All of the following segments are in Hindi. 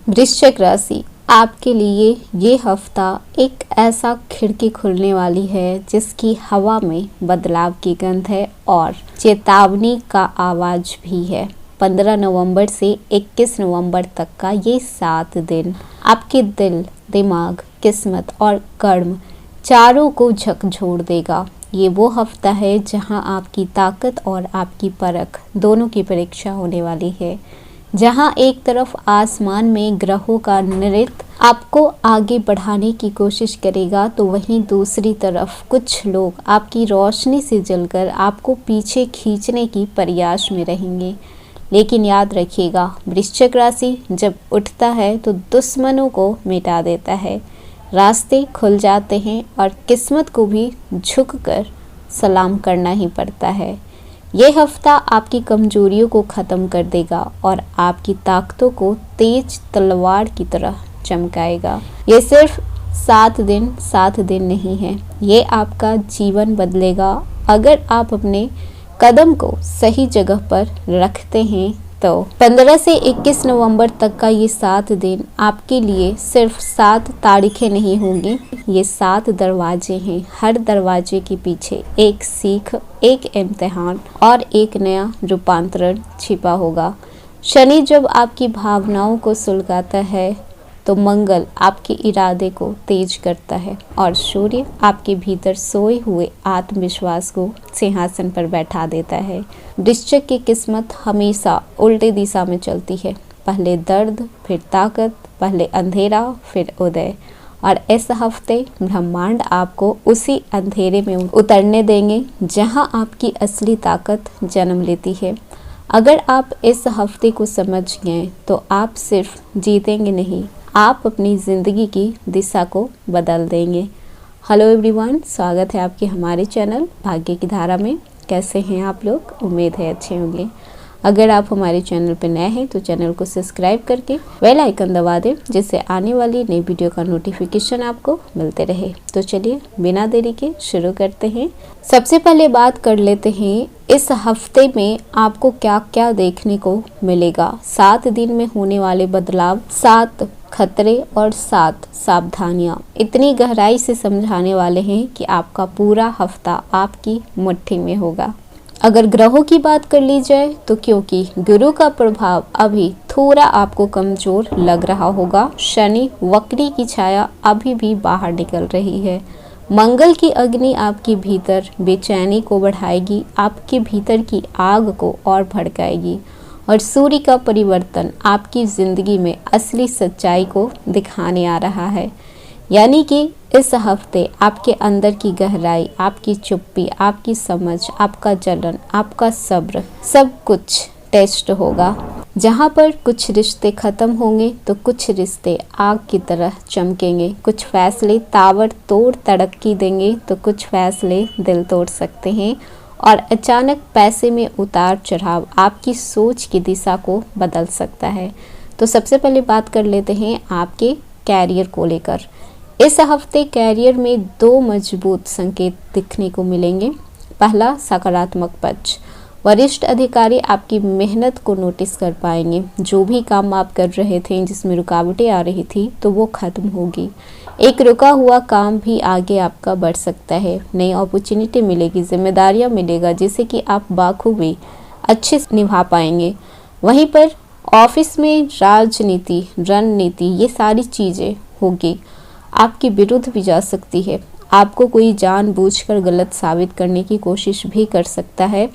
वृश्चिक राशि, आपके लिए ये हफ्ता एक ऐसा खिड़की खुलने वाली है जिसकी हवा में बदलाव की गंध है और चेतावनी का आवाज भी है। 15 नवंबर से 21 नवंबर तक का ये 7 दिन आपके दिल, दिमाग, किस्मत और कर्म चारों को झकझोर देगा। ये वो हफ्ता है जहां आपकी ताकत और आपकी परख दोनों की परीक्षा होने वाली है। जहां एक तरफ आसमान में ग्रहों का नृत्य आपको आगे बढ़ाने की कोशिश करेगा, तो वहीं दूसरी तरफ कुछ लोग आपकी रोशनी से जलकर आपको पीछे खींचने की प्रयास में रहेंगे। लेकिन याद रखिएगा, वृश्चिक राशि जब उठता है तो दुश्मनों को मिटा देता है, रास्ते खुल जाते हैं और किस्मत को भी झुककर सलाम करना ही पड़ता है। ये हफ्ता आपकी कमजोरियों को ख़त्म कर देगा और आपकी ताकतों को तेज तलवार की तरह चमकाएगा। ये सिर्फ 7 दिन नहीं है, ये आपका जीवन बदलेगा। अगर आप अपने कदम को सही जगह पर रखते हैं तो 15 से 21 नवंबर तक का ये 7 दिन आपके लिए सिर्फ 7 तारीखें नहीं होंगी, ये 7 दरवाजे हैं। हर दरवाजे के पीछे एक सीख, एक इम्तिहान और एक नया रूपांतरण छिपा होगा। शनि जब आपकी भावनाओं को सुलगाता है तो मंगल आपके इरादे को तेज करता है और सूर्य आपके भीतर सोए हुए आत्मविश्वास को सिंहासन पर बैठा देता है। वृश्चिक की किस्मत हमेशा उल्टे दिशा में चलती है, पहले दर्द फिर ताकत, पहले अंधेरा फिर उदय। और इस हफ्ते ब्रह्मांड आपको उसी अंधेरे में उतरने देंगे जहां आपकी असली ताकत जन्म लेती है। अगर आप इस हफ्ते को समझ गए तो आप सिर्फ जीतेंगे नहीं, आप अपनी ज़िंदगी की दिशा को बदल देंगे। हेलो एवरीवन, स्वागत है आपके हमारे चैनल भाग्य की धारा में। कैसे हैं आप लोग? उम्मीद है अच्छे होंगे। अगर आप हमारे चैनल पर नए हैं तो चैनल को सब्सक्राइब करके बेल आइकन दबा दें, जिससे आने वाली नई वीडियो का नोटिफिकेशन आपको मिलते रहे। तो चलिए बिना देरी के शुरू करते हैं। सबसे पहले बात कर लेते हैं इस हफ्ते में आपको क्या क्या देखने को मिलेगा। 7 दिन में होने वाले बदलाव, 7 खतरे और 7 सावधानियां इतनी गहराई से समझाने वाले हैं कि आपका पूरा हफ्ता आपकी मुट्ठी में होगा। अगर ग्रहों की बात कर ली जाए तो क्योंकि गुरु का प्रभाव अभी थोड़ा आपको कमजोर लग रहा होगा, शनि वक्री की छाया अभी भी बाहर निकल रही है। मंगल की अग्नि आपके भीतर बेचैनी को बढ़ाएगी, आपके भीतर की आग को और भड़काएगी। और सूर्य का परिवर्तन आपकी ज़िंदगी में असली सच्चाई को दिखाने आ रहा है। यानी कि इस हफ्ते आपके अंदर की गहराई, आपकी चुप्पी, आपकी समझ, आपका जलन, आपका सब्र, सब कुछ टेस्ट होगा। जहाँ पर कुछ रिश्ते ख़त्म होंगे तो कुछ रिश्ते आग की तरह चमकेंगे। कुछ फैसले ताबड़तोड़ तरक्की देंगे तो कुछ फैसले दिल तोड़ सकते हैं। और अचानक पैसे में उतार चढ़ाव आपकी सोच की दिशा को बदल सकता है। तो सबसे पहले बात कर लेते हैं आपके कैरियर को लेकर। इस हफ्ते कैरियर में 2 मजबूत संकेत दिखने को मिलेंगे। पहला, सकारात्मक पक्ष। वरिष्ठ अधिकारी आपकी मेहनत को नोटिस कर पाएंगे। जो भी काम आप कर रहे थे जिसमें रुकावटें आ रही थी तो वो खत्म होगी। एक रुका हुआ काम भी आगे आपका बढ़ सकता है। नई अपॉर्चुनिटी मिलेगी, जिम्मेदारियां मिलेगा, जिसे कि आप बाखूबी अच्छे से निभा पाएंगे। वहीं पर ऑफिस में राजनीति, रणनीति, ये सारी चीज़ें होगी, आपके विरुद्ध भी जा सकती है। आपको कोई जानबूझकर गलत साबित करने की कोशिश भी कर सकता है।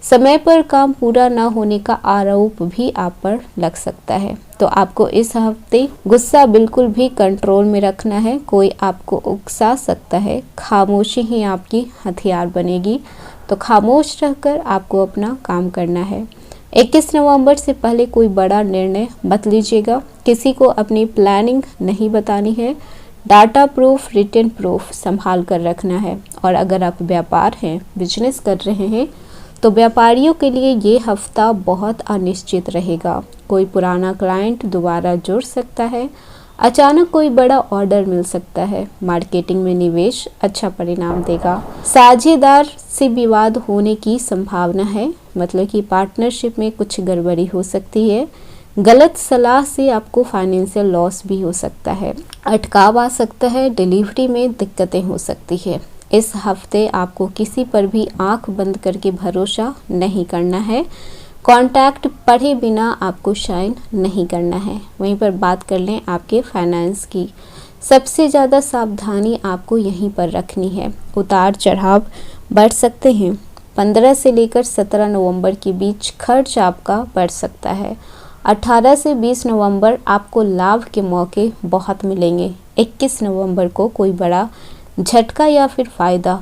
समय पर काम पूरा न होने का आरोप भी आप पर लग सकता है। तो आपको इस हफ्ते गुस्सा बिल्कुल भी कंट्रोल में रखना है। कोई आपको उकसा सकता है, खामोशी ही आपकी हथियार बनेगी। तो खामोश रहकर आपको अपना काम करना है। 21 नवंबर से पहले कोई बड़ा निर्णय मत लीजिएगा। किसी को अपनी प्लानिंग नहीं बतानी है। डाटा प्रूफ, रिटन प्रूफ संभाल कर रखना है। और अगर आप व्यापार हैं, बिजनेस कर रहे हैं, तो व्यापारियों के लिए ये हफ्ता बहुत अनिश्चित रहेगा। कोई पुराना क्लाइंट दोबारा जुड़ सकता है, अचानक कोई बड़ा ऑर्डर मिल सकता है। मार्केटिंग में निवेश अच्छा परिणाम देगा। साझेदार से विवाद होने की संभावना है, मतलब कि पार्टनरशिप में कुछ गड़बड़ी हो सकती है। गलत सलाह से आपको फाइनेंशियल लॉस भी हो सकता है, अटकाव आ सकता है, डिलीवरी में दिक्कतें हो सकती है। इस हफ्ते आपको किसी पर भी आंख बंद करके भरोसा नहीं करना है। कॉन्टैक्ट पढ़े बिना आपको साइन नहीं करना है। वहीं पर बात कर लें आपके फाइनेंस की, सबसे ज़्यादा सावधानी आपको यहीं पर रखनी है। उतार चढ़ाव बढ़ सकते हैं। 15 से लेकर 17 नवंबर के बीच खर्च आपका बढ़ सकता है। 18 से 20 नवंबर आपको लाभ के मौके बहुत मिलेंगे। 21 नवंबर को कोई बड़ा झटका या फिर फ़ायदा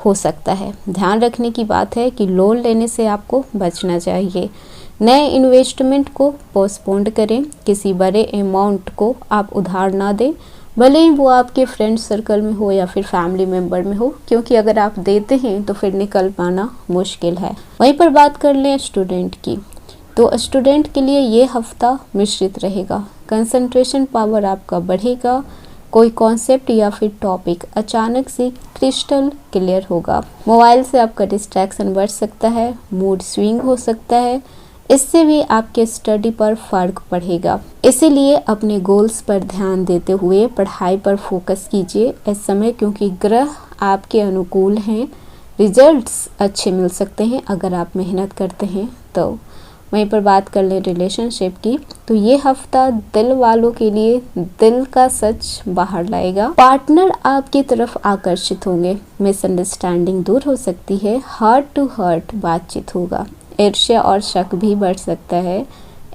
हो सकता है। ध्यान रखने की बात है कि लोन लेने से आपको बचना चाहिए। नए इन्वेस्टमेंट को पोस्टपोन करें। किसी बड़े अमाउंट को आप उधार ना दें, भले ही वो आपके फ्रेंड सर्कल में हो या फिर फैमिली मेम्बर में हो, क्योंकि अगर आप देते हैं तो फिर निकल पाना मुश्किल है। वहीं पर बात कर लें स्टूडेंट की, तो स्टूडेंट के लिए ये हफ्ता मिश्रित रहेगा। कंसंट्रेशन पावर आपका बढ़ेगा। कोई कॉन्सेप्ट या फिर टॉपिक अचानक से क्रिस्टल क्लियर होगा। मोबाइल से आपका डिस्ट्रैक्शन बढ़ सकता है, मूड स्विंग हो सकता है, इससे भी आपके स्टडी पर फर्क पड़ेगा। इसीलिए अपने गोल्स पर ध्यान देते हुए पढ़ाई पर फोकस कीजिए इस समय, क्योंकि ग्रह आपके अनुकूल हैं। रिजल्ट्स अच्छे मिल सकते हैं अगर आप मेहनत करते हैं तो। वहीं पर बात कर ले रिलेशनशिप की, तो ये हफ्ता दिल वालों के लिए दिल का सच बाहर लाएगा। पार्टनर आपकी तरफ आकर्षित होंगे, मिसअंडरस्टैंडिंग दूर हो सकती है, हार्ट टू हार्ट बातचीत होगा। ईर्ष्या और शक भी बढ़ सकता है।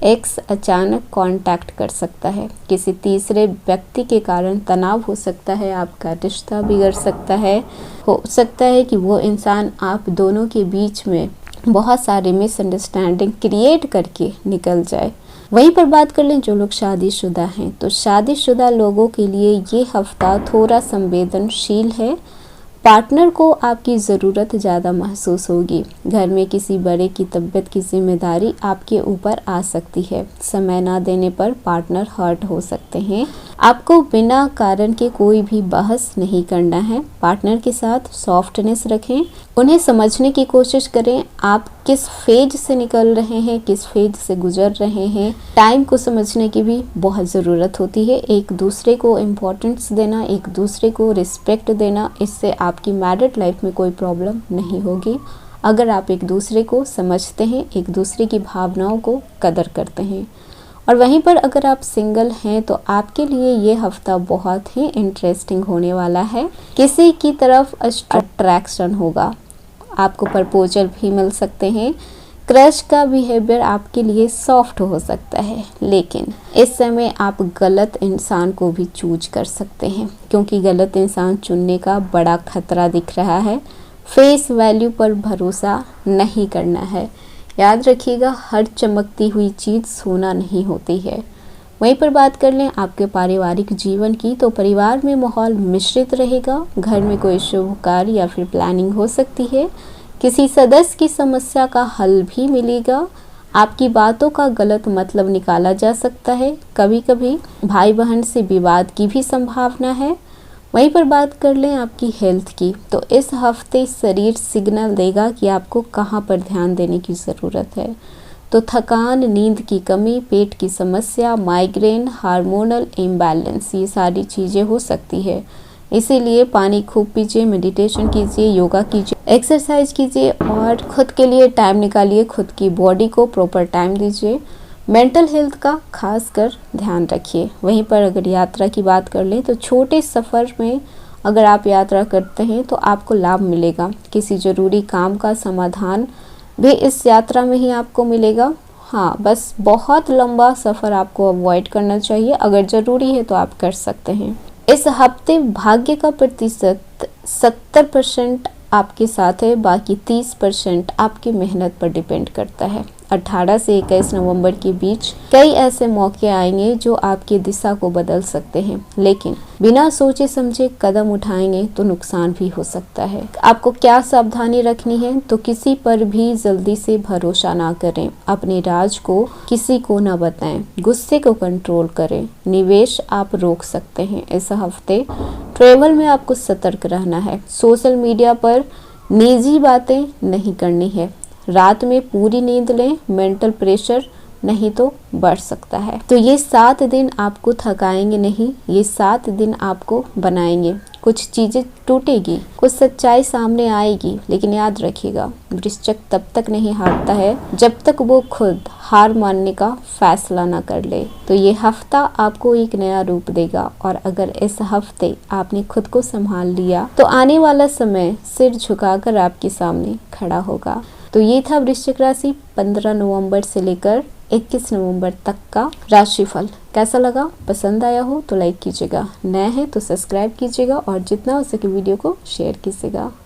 एक्स अचानक कांटेक्ट कर सकता है। किसी तीसरे व्यक्ति के कारण तनाव हो सकता है, आपका रिश्ता बिगड़ सकता है। हो सकता है कि वो इंसान आप दोनों के बीच में बहुत सारे मिसअंडरस्टैंडिंग क्रिएट करके निकल जाए। वहीं पर बात कर लें जो लोग शादीशुदा हैं, तो शादीशुदा लोगों के लिए ये हफ्ता थोड़ा संवेदनशील है। पार्टनर को आपकी ज़रूरत ज़्यादा महसूस होगी। घर में किसी बड़े की तबीयत की जिम्मेदारी आपके ऊपर आ सकती है। समय ना देने पर पार्टनर हर्ट हो सकते हैं। आपको बिना कारण के कोई भी बहस नहीं करना है। पार्टनर के साथ सॉफ्टनेस रखें, उन्हें समझने की कोशिश करें। आप किस फेज से निकल रहे हैं, किस फेज से गुजर रहे हैं, टाइम को समझने की भी बहुत ज़रूरत होती है। एक दूसरे को इम्पोर्टेंस देना, एक दूसरे को रिस्पेक्ट देना, इससे आपकी मैरिड लाइफ में कोई प्रॉब्लम नहीं होगी अगर आप एक दूसरे को समझते हैं, एक दूसरे की भावनाओं को कदर करते हैं। और वहीं पर अगर आप सिंगल हैं तो आपके लिए ये हफ्ता बहुत ही इंटरेस्टिंग होने वाला है। किसी की तरफ अट्रैक्शन होगा, आपको प्रपोजल भी मिल सकते हैं। क्रश का बिहेवियर आपके लिए सॉफ्ट हो सकता है, लेकिन इस समय आप गलत इंसान को भी चूज कर सकते हैं, क्योंकि गलत इंसान चुनने का बड़ा खतरा दिख रहा है। फेस वैल्यू पर भरोसा नहीं करना है। याद रखिएगा, हर चमकती हुई चीज़ सोना नहीं होती है। वहीं पर बात कर लें आपके पारिवारिक जीवन की, तो परिवार में माहौल मिश्रित रहेगा। घर में कोई शुभ कार्य या फिर प्लानिंग हो सकती है। किसी सदस्य की समस्या का हल भी मिलेगा। आपकी बातों का गलत मतलब निकाला जा सकता है। कभी कभी भाई बहन से विवाद की भी संभावना है। वहीं पर बात कर लें आपकी हेल्थ की, तो इस हफ्ते शरीर सिग्नल देगा कि आपको कहां पर ध्यान देने की ज़रूरत है। तो थकान, नींद की कमी, पेट की समस्या, माइग्रेन, हार्मोनल इम्बैलेंस, ये सारी चीज़ें हो सकती है। इसीलिए पानी खूब पीजिए, मेडिटेशन कीजिए, योगा कीजिए, एक्सरसाइज कीजिए और खुद के लिए टाइम निकालिए। खुद की बॉडी को प्रॉपर टाइम दीजिए। मेंटल हेल्थ का खास कर ध्यान रखिए। वहीं पर अगर यात्रा की बात कर लें, तो छोटे सफ़र में अगर आप यात्रा करते हैं तो आपको लाभ मिलेगा। किसी ज़रूरी काम का समाधान भी इस यात्रा में ही आपको मिलेगा। हाँ, बस बहुत लंबा सफ़र आपको अवॉइड करना चाहिए। अगर ज़रूरी है तो आप कर सकते हैं। इस हफ्ते भाग्य का प्रतिशत 70% आपके साथ है, बाकी 30% आपकी मेहनत पर डिपेंड करता है। 18 से 21 नवंबर के बीच कई ऐसे मौके आएंगे जो आपकी दिशा को बदल सकते हैं, लेकिन बिना सोचे समझे कदम उठाएंगे तो नुकसान भी हो सकता है। आपको क्या सावधानी रखनी है, तो किसी पर भी जल्दी से भरोसा ना करें। अपने राज को किसी को ना बताएं। गुस्से को कंट्रोल करें। निवेश आप रोक सकते हैं। इस हफ्ते ट्रेवल में आपको सतर्क रहना है। सोशल मीडिया पर निजी बातें नहीं करनी है। रात में पूरी नींद लें। मेंटल प्रेशर नहीं तो बढ़ सकता है। तो ये 7 दिन आपको थकाएंगे नहीं, ये 7 दिन आपको बनाएंगे। कुछ चीजें टूटेगी, कुछ सच्चाई सामने आएगी, लेकिन याद रखिएगा वृश्चिक तब तक नहीं हारता है जब तक वो खुद हार मानने का फैसला ना कर ले। तो ये हफ्ता आपको एक नया रूप देगा और अगर इस हफ्ते आपने खुद को संभाल लिया तो आने वाला समय सिर झुकाकर आपके सामने खड़ा होगा। तो ये था वृश्चिक राशि 15 नवंबर से लेकर 21 नवंबर तक का राशिफल। कैसा लगा? पसंद आया हो तो लाइक कीजिएगा, नए हैं तो सब्सक्राइब कीजिएगा और जितना हो सके वीडियो को शेयर कीजिएगा।